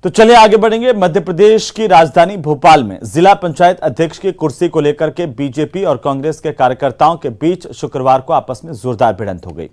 तो चलिए आगे बढ़ेंगे। मध्य प्रदेश की राजधानी भोपाल में जिला पंचायत अध्यक्ष की कुर्सी को लेकर के बीजेपी और कांग्रेस के कार्यकर्ताओं के बीच शुक्रवार को आपस में जोरदार भिड़ंत हो गई।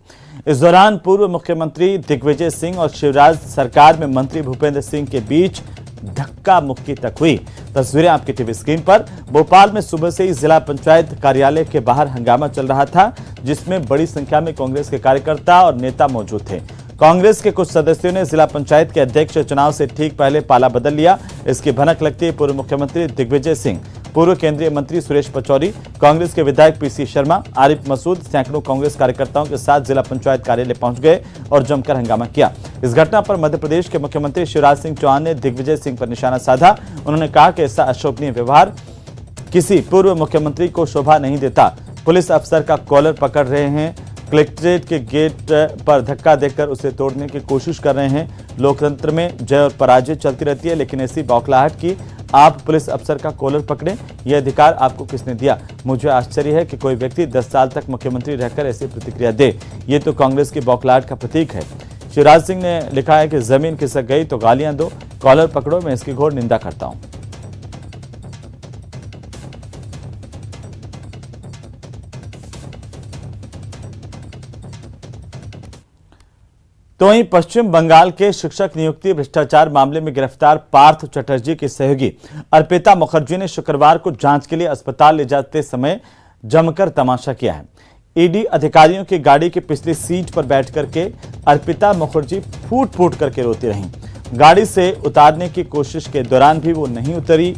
इस दौरान पूर्व मुख्यमंत्री दिग्विजय सिंह और शिवराज सरकार में मंत्री भूपेंद्र सिंह के बीच धक्का मुक्की तक हुई। तस्वीरें आपकी टीवी स्क्रीन पर। भोपाल में सुबह से ही जिला पंचायत कार्यालय के बाहर हंगामा चल रहा था, जिसमें बड़ी संख्या में कांग्रेस के कार्यकर्ता और नेता मौजूद थे। कांग्रेस के कुछ सदस्यों ने जिला पंचायत के अध्यक्ष चुनाव से ठीक पहले पाला बदल लिया। इसकी भनक लगती है पूर्व मुख्यमंत्री दिग्विजय सिंह, पूर्व केंद्रीय मंत्री सुरेश पचौरी, कांग्रेस के विधायक पीसी शर्मा, आरिफ मसूद सैकड़ों कांग्रेस कार्यकर्ताओं के साथ जिला पंचायत कार्यालय पहुंच गए और जमकर हंगामा किया। इस घटना पर मध्य प्रदेश के मुख्यमंत्री शिवराज सिंह चौहान ने दिग्विजय सिंह पर निशाना साधा। उन्होंने कहा कि ऐसा अशोभनीय व्यवहार किसी पूर्व मुख्यमंत्री को शोभा नहीं देता। पुलिस अफसर का कॉलर पकड़ रहे हैं, कलेक्ट्रेट के गेट पर धक्का देकर उसे तोड़ने की कोशिश कर रहे हैं। लोकतंत्र में जय और पराजय चलती रहती है, लेकिन ऐसी बौखलाहट की आप पुलिस अफसर का कॉलर पकड़ें, यह अधिकार आपको किसने दिया? मुझे आश्चर्य है कि कोई व्यक्ति 10 साल तक मुख्यमंत्री रहकर ऐसी प्रतिक्रिया दे। ये तो कांग्रेस की बौखलाहट का प्रतीक है। शिवराज सिंह ने लिखा है कि जमीन खिसक गई तो गालियां दो, कॉलर पकड़ो, मैं इसकी घोर निंदा करता हूं। तो वहीं पश्चिम बंगाल के शिक्षक नियुक्ति भ्रष्टाचार मामले में गिरफ्तार पार्थ चटर्जी की सहयोगी अर्पिता मुखर्जी ने शुक्रवार को जांच के लिए अस्पताल ले जाते समय जमकर तमाशा किया है। ईडी अधिकारियों की गाड़ी की पिछली सीट पर बैठ करके अर्पिता मुखर्जी फूट फूट करके रोती रहीं। गाड़ी से उतारने की कोशिश के दौरान भी वो नहीं उतरी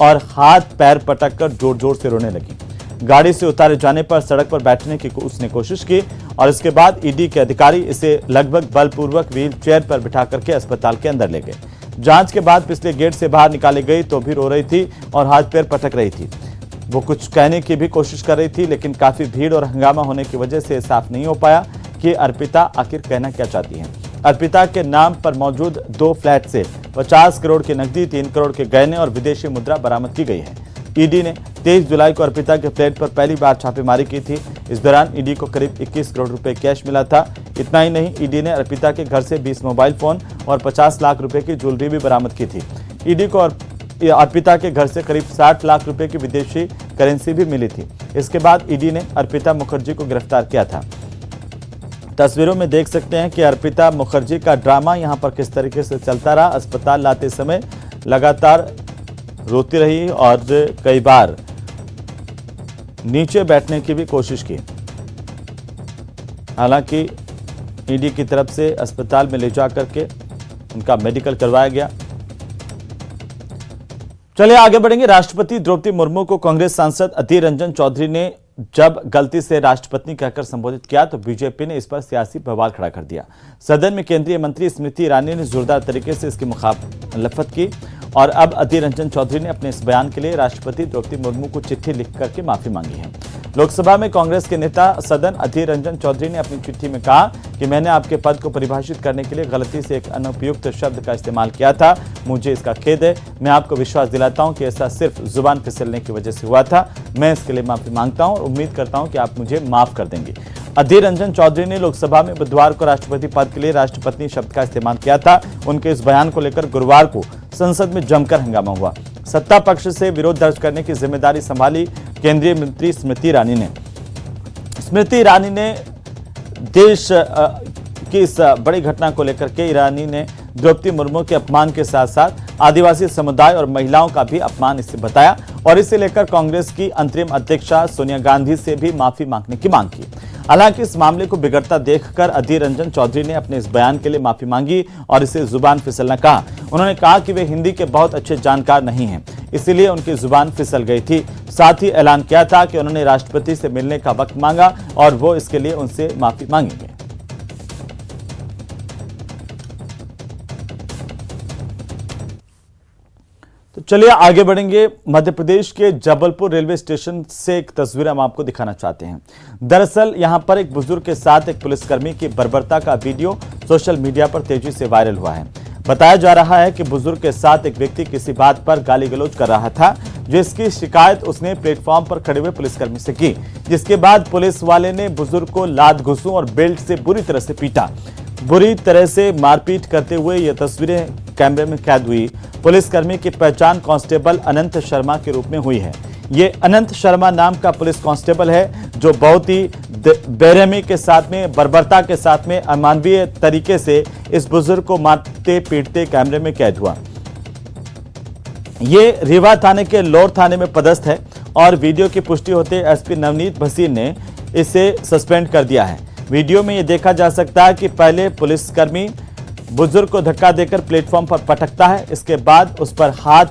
और हाथ पैर पटक कर जोर जोर से रोने लगी। गाड़ी से उतारे जाने पर सड़क पर बैठने की उसने कोशिश की और इसके बाद ईडी के अधिकारी इसे लगभग बलपूर्वक व्हील चेयर पर बिठा करके अस्पताल के अंदर ले गए। जांच के बाद पिछले गेट से बाहर निकाली गई तो भी रो रही थी और हाथ पैर पटक रही थी। वो कुछ कहने की भी कोशिश कर रही थी, लेकिन काफी भीड़ और हंगामा होने की वजह से साफ नहीं हो पाया कि अर्पिता आखिर कहना क्या चाहती है। अर्पिता के नाम पर मौजूद 2 फ्लैट से 50 करोड़ की नकदी, 3 करोड़ के गहने और विदेशी मुद्रा बरामद की गई है। ईडी ने 23 जुलाई को अर्पिता के फ्लैट पर पहली बार छापेमारी की थी। इस दौरान ईडी को करीब 21 करोड़ रुपए कैश मिला था। इतना ही नहीं, ईडी ने अर्पिता के घर से 20 मोबाइल फोन और 50 लाख रुपए की ज्वेलरी भी बरामद की थी। ईडी को अर्पिता के घर से करीब 60 लाख रुपए की विदेशी करेंसी भी मिली थी। इसके बाद ईडी ने अर्पिता मुखर्जी को गिरफ्तार किया था। तस्वीरों में देख सकते हैं कि अर्पिता मुखर्जी का ड्रामा यहां पर किस तरीके से चलता रहा। अस्पताल लाते समय लगातार रोती रही और कई बार नीचे बैठने की भी कोशिश की। हालांकि ईडी की तरफ से अस्पताल में ले जाकर के उनका मेडिकल करवाया गया। चलिए आगे बढ़ेंगे। राष्ट्रपति द्रौपदी मुर्मू को कांग्रेस सांसद अधीर रंजन चौधरी ने जब गलती से राष्ट्रपति कहकर संबोधित किया तो बीजेपी ने इस पर सियासी बवाल खड़ा कर दिया। सदन में केंद्रीय मंत्री स्मृति ईरानी ने जोरदार तरीके से इसकी मुखालफत की और अब अधीर रंजन चौधरी ने अपने इस बयान के लिए राष्ट्रपति द्रौपदी मुर्मू को चिट्ठी लिख करके माफी मांगी है। लोकसभा में कांग्रेस के नेता सदन अधीर रंजन चौधरी ने अपनी चिट्ठी में कहा कि मैंने आपके पद को परिभाषित करने के लिए गलती से एक अनुपयुक्त शब्द का इस्तेमाल किया था। मुझे इसका खेद है। मैं आपको विश्वास दिलाता हूं कि ऐसा सिर्फ जुबान फिसलने की वजह से हुआ था। मैं इसके लिए माफी मांगता हूं और उम्मीद करता हूं कि आप मुझे माफ कर देंगे। अधीर रंजन चौधरी ने लोकसभा में बुधवार को राष्ट्रपति पद के लिए राष्ट्रपति शब्द का इस्तेमाल किया था। उनके इस बयान को लेकर गुरुवार को संसद में जमकर हंगामा हुआ। सत्ता पक्ष से विरोध दर्ज करने की जिम्मेदारी संभाली केंद्रीय मंत्री स्मृति ईरानी ने। स्मृति ईरानी ने देश की इस बड़ी घटना को लेकर के ईरानी ने द्रौपदी मुर्मू के अपमान के साथ साथ आदिवासी समुदाय और महिलाओं का भी अपमान इसे बताया और इसे लेकर कांग्रेस की अंतरिम अध्यक्षा सोनिया गांधी से भी माफी मांगने की मांग की। हालांकि इस मामले को बिगड़ता देखकर अधीर रंजन चौधरी ने अपने इस बयान के लिए माफी मांगी और इसे जुबान फिसलना कहा। उन्होंने कहा कि वे हिंदी के बहुत अच्छे जानकार नहीं हैं, इसीलिए उनकी जुबान फिसल गई थी। साथ ही ऐलान किया था कि उन्होंने राष्ट्रपति से मिलने का वक्त मांगा और वो इसके लिए उनसे माफी मांगेंगे। तो चलिए आगे बढ़ेंगे। मध्य प्रदेश के जबलपुर रेलवे स्टेशन से एक तस्वीर हम आपको दिखाना चाहते हैं। दरअसल यहां पर एक बुजुर्ग के साथ एक पुलिसकर्मी की बर्बरता का वीडियो सोशल मीडिया पर तेजी से वायरल हुआ है। बताया जा रहा है कि बुजुर्ग के साथ एक व्यक्ति किसी बात पर गाली गलौज कर रहा था, जिसकी शिकायत उसने प्लेटफॉर्म पर खड़े हुए पुलिसकर्मी से की, जिसके बाद पुलिस वाले ने बुजुर्ग को लात घुसों और बेल्ट से बुरी तरह से पीटा। बुरी तरह से मारपीट करते हुए ये तस्वीरें कैमरे में कैद हुई। पुलिसकर्मी की पहचान कांस्टेबल अनंत शर्मा के रूप में हुई है। ये अनंत शर्मा नाम का पुलिस कांस्टेबल है जो बहुत ही बेरहमी के साथ में, बर्बरता के साथ में, अमानवीय तरीके से इस बुजुर्ग को मारते पीटते कैमरे में कैद हुआ। ये रीवा थाने के लोर थाने में पदस्थ है और वीडियो की पुष्टि होते एसपी नवनीत भसीन ने इसे सस्पेंड कर दिया है। वीडियो में यह देखा जा सकता है कि पहले पुलिसकर्मी बुजुर्ग को धक्का देकर प्लेटफॉर्म पर पटकता है, इसके बाद उस पर हाथ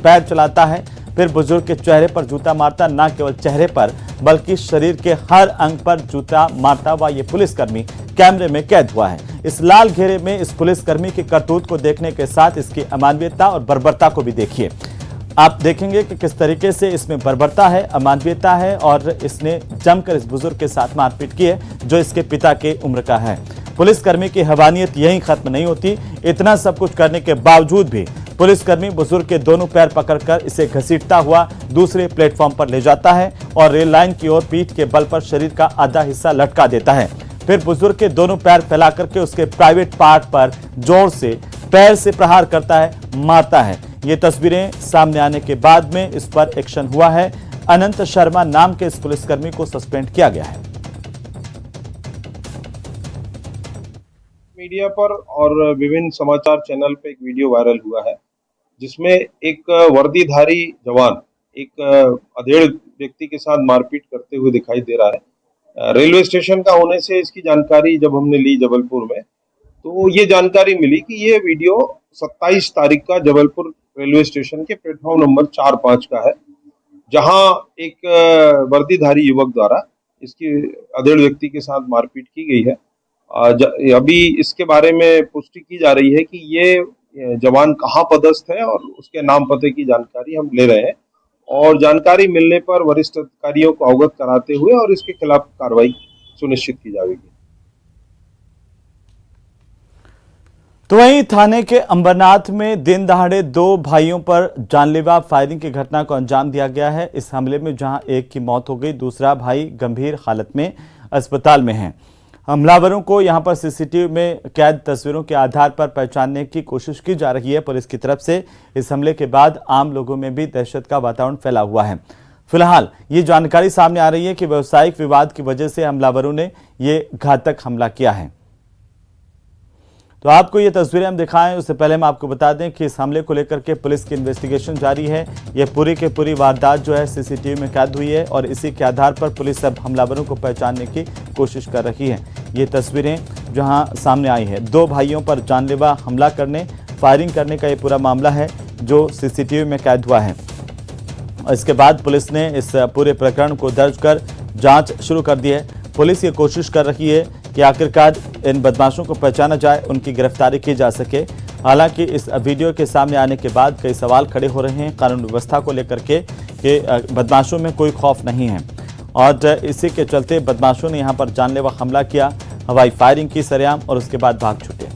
पैर चलाता है, फिर बुजुर्ग के चेहरे पर जूता मारता, न केवल चेहरे पर बल्कि शरीर के हर अंग पर जूता मारता हुआ ये पुलिसकर्मी कैमरे में कैद हुआ है। इस लाल घेरे में इस पुलिसकर्मी की करतूत को देखने के साथ इसकी अमानवीयता और बर्बरता को भी देखिए। आप देखेंगे कि किस तरीके से इसमें बर्बरता है, अमानवीयता है और इसने जमकर इस बुजुर्ग के साथ मारपीट की है जो इसके पिता के उम्र का है। पुलिसकर्मी की हैवानियत यहीं खत्म नहीं होती। इतना सब कुछ करने के बावजूद भी पुलिसकर्मी बुजुर्ग के दोनों पैर पकड़कर इसे घसीटता हुआ दूसरे प्लेटफॉर्म पर ले जाता है और रेल लाइन की ओर पीठ के बल पर शरीर का आधा हिस्सा लटका देता है। फिर बुजुर्ग के दोनों पैर फैला करके उसके प्राइवेट पार्ट पर जोर से पैर से प्रहार करता है, मारता है। ये तस्वीरें सामने आने के बाद में इस पर एक्शन हुआ है। अनंत शर्मा नाम के इस पुलिसकर्मी को सस्पेंड किया गया है। मीडिया पर और विभिन्न समाचार चैनल पे एक वीडियो वायरल हुआ है जिसमें एक वर्दीधारी जवान एक अधेड़ व्यक्ति के साथ मारपीट करते हुए दिखाई दे रहा है। रेलवे स्टेशन का होने से इसकी जानकारी जब हमने ली जबलपुर में, तो ये जानकारी मिली कि ये वीडियो 27 तारीख का जबलपुर रेलवे स्टेशन के प्लेटफॉर्म नंबर 4-5 का है, जहां एक वर्दीधारी युवक द्वारा इसकी अधेड़ व्यक्ति के साथ मारपीट की गई है। अभी इसके बारे में पुष्टि की जा रही है कि ये जवान कहाँ पदस्थ है और उसके नाम पते की जानकारी हम ले रहे हैं और जानकारी मिलने पर वरिष्ठ अधिकारियों को अवगत कराते हुए और इसके खिलाफ कार्रवाई सुनिश्चित की जाएगी। तो वहीं थाने के अंबरनाथ में दिन दहाड़े 2 भाइयों पर जानलेवा फायरिंग की घटना को अंजाम दिया गया है। इस हमले में जहां एक की मौत हो गई, दूसरा भाई गंभीर हालत में अस्पताल में है। हमलावरों को यहां पर सीसीटीवी में कैद तस्वीरों के आधार पर पहचानने की कोशिश की जा रही है पुलिस की तरफ से। इस हमले के बाद आम लोगों में भी दहशत का वातावरण फैला हुआ है। फिलहाल ये जानकारी सामने आ रही है कि व्यवसायिक विवाद की वजह से हमलावरों ने ये घातक हमला किया है। तो आपको ये तस्वीरें हम दिखाएं, उससे पहले हम आपको बता दें कि इस हमले को लेकर के पुलिस की इन्वेस्टिगेशन जारी है। ये पूरी की पूरी वारदात जो है सीसीटीवी में कैद हुई है और इसी के आधार पर पुलिस अब हमलावरों को पहचानने की कोशिश कर रही है। ये तस्वीरें जहां सामने आई है, 2 भाइयों पर जानलेवा हमला करने, फायरिंग करने का ये पूरा मामला है जो सीसीटीवी में कैद हुआ है। इसके बाद पुलिस ने इस पूरे प्रकरण को दर्ज कर जाँच शुरू कर दी है। पुलिस ये कोशिश कर रही है कि आखिरकार इन बदमाशों को पहचाना जाए, उनकी गिरफ्तारी की जा सके। हालांकि इस वीडियो के सामने आने के बाद कई सवाल खड़े हो रहे हैं कानून व्यवस्था को लेकर के कि बदमाशों में कोई खौफ नहीं है और इसी के चलते बदमाशों ने यहां पर जानलेवा हमला किया, हवाई फायरिंग की सरेआम और उसके बाद भाग छूटे।